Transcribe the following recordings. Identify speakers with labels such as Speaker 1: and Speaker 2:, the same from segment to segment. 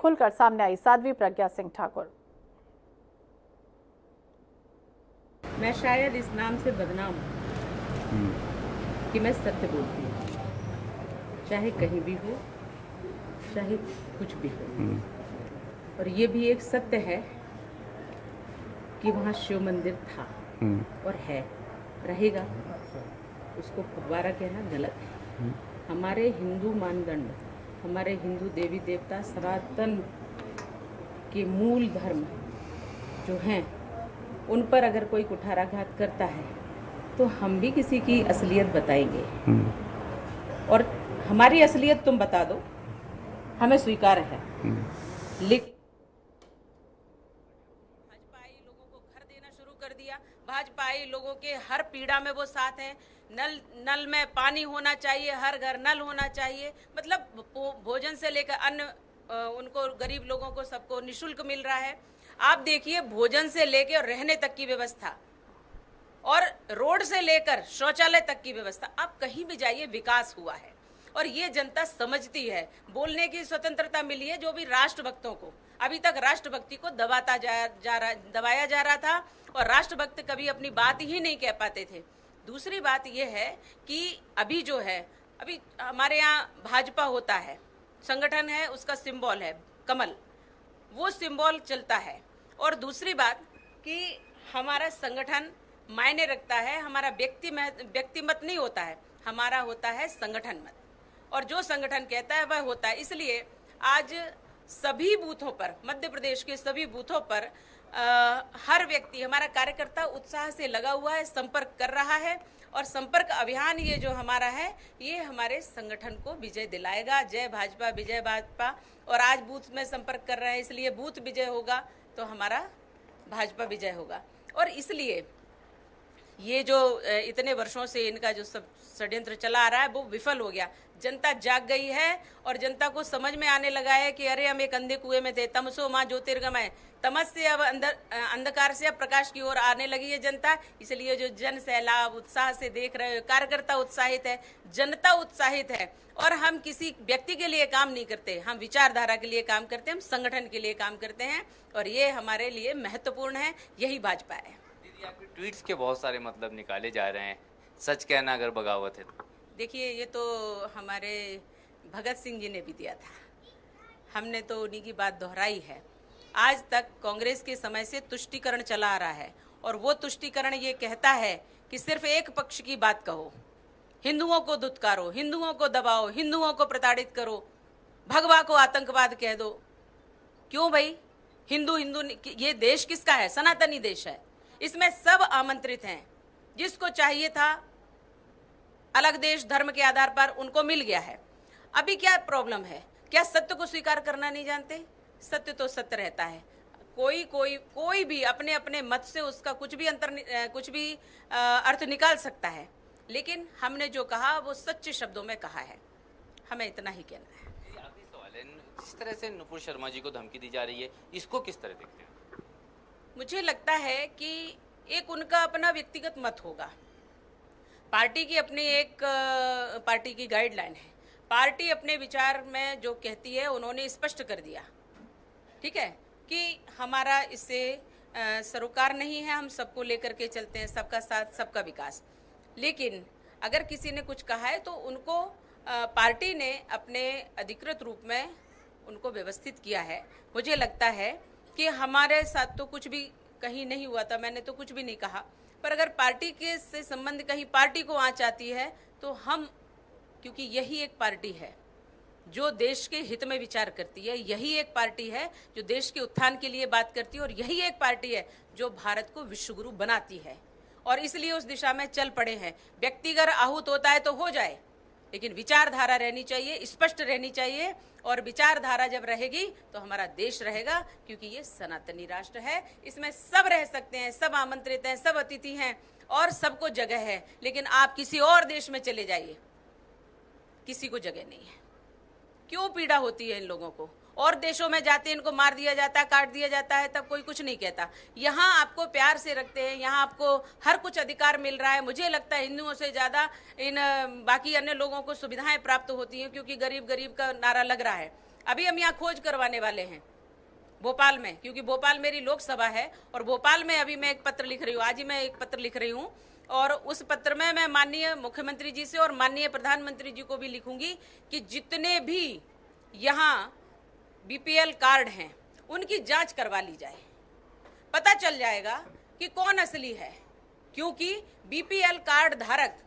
Speaker 1: खुलकर सामने आई साध्वी प्रज्ञा सिंह ठाकुर।
Speaker 2: मैं शायद इस नाम से बदनाम हूँ कि मैं सत्य बोलती हूँ, चाहे कहीं भी हो, चाहे कुछ भी हो। और ये भी एक सत्य है कि वहाँ शिव मंदिर था और है, रहेगा। उसको फुब्बारा कहना गलत है। हमारे हिंदू मानदंड, हमारे हिंदू देवी देवता सनातन के मूल धर्म जो हैं, उन पर अगर कोई कुठाराघात करता है तो हम भी किसी की असलियत बताएंगे। और हमारी असलियत तुम बता दो, हमें स्वीकार है। लेकिन भाजपाई लोगों को घर देना शुरू कर दिया। भाजपाई लोगों के हर पीड़ा में वो साथ हैं। नल में पानी होना चाहिए, हर घर नल होना चाहिए। मतलब भोजन से लेकर अन्न उनको, गरीब लोगों को, सबको निःशुल्क मिल रहा है। आप देखिए, भोजन से लेकर रहने तक की व्यवस्था और रोड से लेकर शौचालय तक की व्यवस्था, आप कहीं भी जाइए विकास हुआ है। और ये जनता समझती है। बोलने की स्वतंत्रता मिली है। जो भी राष्ट्रभक्तों को, अभी तक राष्ट्रभक्ति को दबाया जा रहा था और राष्ट्रभक्त कभी अपनी बात ही नहीं कह पाते थे। दूसरी बात यह है कि अभी जो है, अभी हमारे यहाँ भाजपा होता है, संगठन है, उसका सिंबल है कमल, वो सिंबल चलता है। और दूसरी बात कि हमारा संगठन मायने रखता है, हमारा व्यक्तिमत नहीं होता है, हमारा होता है संगठन मत। और जो संगठन कहता है वह होता है। इसलिए आज सभी बूथों पर, मध्य प्रदेश के सभी बूथों पर हर व्यक्ति, हमारा कार्यकर्ता उत्साह से लगा हुआ है, संपर्क कर रहा है। और संपर्क अभियान ये जो हमारा है, ये हमारे संगठन को विजय दिलाएगा। जय भाजपा, विजय भाजपा। और आज बूथ में संपर्क कर रहे हैं, इसलिए बूथ विजय होगा तो हमारा भाजपा विजय होगा। और इसलिए ये जो इतने वर्षों से इनका जो सब षड्यंत्र चला आ रहा है वो विफल हो गया। जनता जाग गई है और जनता को समझ में आने लगा है कि अरे हम एक अंधे कुएं में थे, तमसो मां ज्योतिर्गमय, तमस से अब अंधकार से अब प्रकाश की ओर आने लगी है जनता। इसलिए जो जन सैलाब उत्साह से देख रहे हो, कार्यकर्ता उत्साहित है, जनता उत्साहित है। और हम किसी व्यक्ति के लिए काम नहीं करते, हम विचारधारा के लिए काम करते हैं, हम संगठन के लिए काम करते हैं। और ये हमारे लिए महत्वपूर्ण है। यही भाजपा है।
Speaker 3: आपके ट्वीट्स के बहुत सारे मतलब निकाले जा रहे हैं, सच कहना अगर बगावत है तो।
Speaker 2: देखिए, ये तो हमारे भगत सिंह जी ने भी दिया था, हमने तो उन्हीं की बात दोहराई है। आज तक कांग्रेस के समय से तुष्टीकरण चला आ रहा है और वो तुष्टीकरण ये कहता है कि सिर्फ एक पक्ष की बात कहो, हिंदुओं को धुतकारो, हिंदुओं को दबाओ, हिंदुओं को प्रताड़ित करो, भगवा को आतंकवाद कह दो। क्यों भाई? हिंदू हिंदू, ये देश किसका है? सनातनी देश है, इसमें सब आमंत्रित हैं। जिसको चाहिए था अलग देश धर्म के आधार पर, उनको मिल गया है। अभी क्या प्रॉब्लम है? क्या सत्य को स्वीकार करना नहीं जानते? सत्य तो सत्य रहता है। कोई भी अपने अपने मत से उसका कुछ भी अर्थ निकाल सकता है। लेकिन हमने जो कहा वो सच्चे शब्दों में कहा है, हमें इतना ही कहना है।
Speaker 3: आखिरी सवाल है, जिस तरह से नुपुर शर्मा जी को धमकी दी जा रही है, इसको किस तरह देखते हैं?
Speaker 2: मुझे लगता है कि एक उनका अपना व्यक्तिगत मत होगा, पार्टी की अपनी एक पार्टी की गाइडलाइन है। पार्टी अपने विचार में जो कहती है उन्होंने स्पष्ट कर दिया, ठीक है, कि हमारा इससे सरोकार नहीं है, हम सबको लेकर के चलते हैं, सबका साथ सबका विकास। लेकिन अगर किसी ने कुछ कहा है तो उनको पार्टी ने अपने अधिकृत रूप में उनको व्यवस्थित किया है। मुझे लगता है कि हमारे साथ तो कुछ भी कहीं नहीं हुआ था, मैंने तो कुछ भी नहीं कहा। पर अगर पार्टी के से संबंध कहीं पार्टी को आंच आती है तो हम, क्योंकि यही एक पार्टी है जो देश के हित में विचार करती है, यही एक पार्टी है जो देश के उत्थान के लिए बात करती है, और यही एक पार्टी है जो भारत को विश्वगुरु बनाती है। और इसलिए उस दिशा में चल पड़े हैं। व्यक्तिगत आहूत होता है तो हो जाए, लेकिन विचारधारा रहनी चाहिए, स्पष्ट रहनी चाहिए। और विचारधारा जब रहेगी तो हमारा देश रहेगा, क्योंकि ये सनातनी राष्ट्र है, इसमें सब रह सकते हैं, सब आमंत्रित हैं, सब अतिथि हैं और सबको जगह है। लेकिन आप किसी और देश में चले जाइए, किसी को जगह नहीं है। क्यों पीड़ा होती है इन लोगों को? और देशों में जाते इनको मार दिया जाता है, काट दिया जाता है, तब कोई कुछ नहीं कहता। यहाँ आपको प्यार से रखते हैं, यहाँ आपको हर कुछ अधिकार मिल रहा है। मुझे लगता है हिंदुओं से ज़्यादा इन बाकी अन्य लोगों को सुविधाएं प्राप्त होती हैं, क्योंकि गरीब गरीब का नारा लग रहा है। अभी हम यहाँ खोज करवाने वाले हैं भोपाल में, क्योंकि भोपाल मेरी लोकसभा है और भोपाल में अभी मैं एक पत्र लिख रही हूँ, आज ही मैं एक पत्र लिख रही हूँ और उस पत्र में मैं माननीय मुख्यमंत्री जी से और माननीय प्रधानमंत्री जी को भी लिखूंगी कि जितने भी यहाँ बीपीएल कार्ड हैं उनकी जांच करवा ली जाए, पता चल जाएगा कि कौन असली है। क्योंकि बीपीएल कार्ड धारक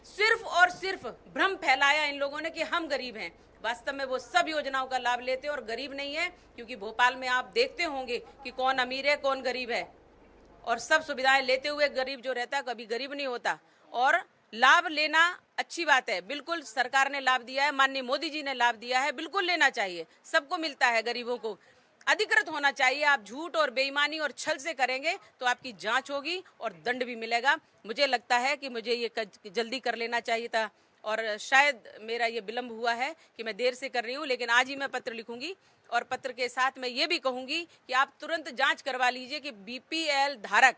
Speaker 2: सिर्फ और सिर्फ भ्रम फैलाया इन लोगों ने कि हम गरीब हैं, वास्तव में वो सब योजनाओं का लाभ लेते हैं और गरीब नहीं है। क्योंकि भोपाल में आप देखते होंगे कि कौन अमीर है कौन गरीब है, और सब सुविधाएं लेते हुए गरीब जो रहता है कभी गरीब नहीं होता। और लाभ लेना अच्छी बात है, बिल्कुल सरकार ने लाभ दिया है, माननीय मोदी जी ने लाभ दिया है, बिल्कुल लेना चाहिए, सबको मिलता है, गरीबों को अधिकृत होना चाहिए। आप झूठ और बेईमानी और छल से करेंगे तो आपकी जांच होगी और दंड भी मिलेगा। मुझे लगता है कि मुझे ये जल्दी कर लेना चाहिए था और शायद मेरा ये विलम्ब हुआ है कि मैं देर से कर रही हूँ, लेकिन आज ही मैं पत्र लिखूंगी और पत्र के साथ मैं ये भी कहूंगी कि आप तुरंत जांच करवा लीजिए कि बीपीएल धारक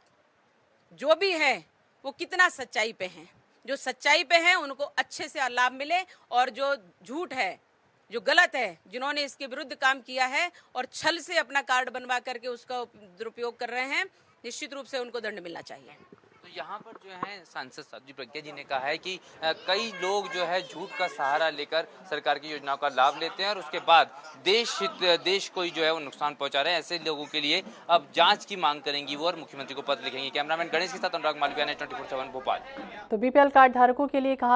Speaker 2: जो भी है वो कितना सच्चाई पे हैं। जो सच्चाई पे हैं उनको अच्छे से लाभ मिले और जो झूठ है, जो गलत है, जिन्होंने इसके विरुद्ध काम किया है और छल से अपना कार्ड बनवा करके उसका दुरुपयोग कर रहे हैं, निश्चित रूप से उनको दंड मिलना चाहिए।
Speaker 3: तो यहाँ पर जो है सांसद साध्वी प्रज्ञा जी ने कहा है कि कई लोग जो है झूठ का सहारा लेकर सरकार की योजनाओं का लाभ लेते हैं और उसके बाद देश को ही जो है वो नुकसान पहुंचा रहे हैं। ऐसे लोगों के लिए अब जांच की मांग करेंगी वो और मुख्यमंत्री को पत्र लिखेंगे। कैमरामैन गणेश के साथ अनुराग मालविया ने 24/7 भोपाल।
Speaker 1: तो बीपीएल कार्ड धारकों के लिए कहा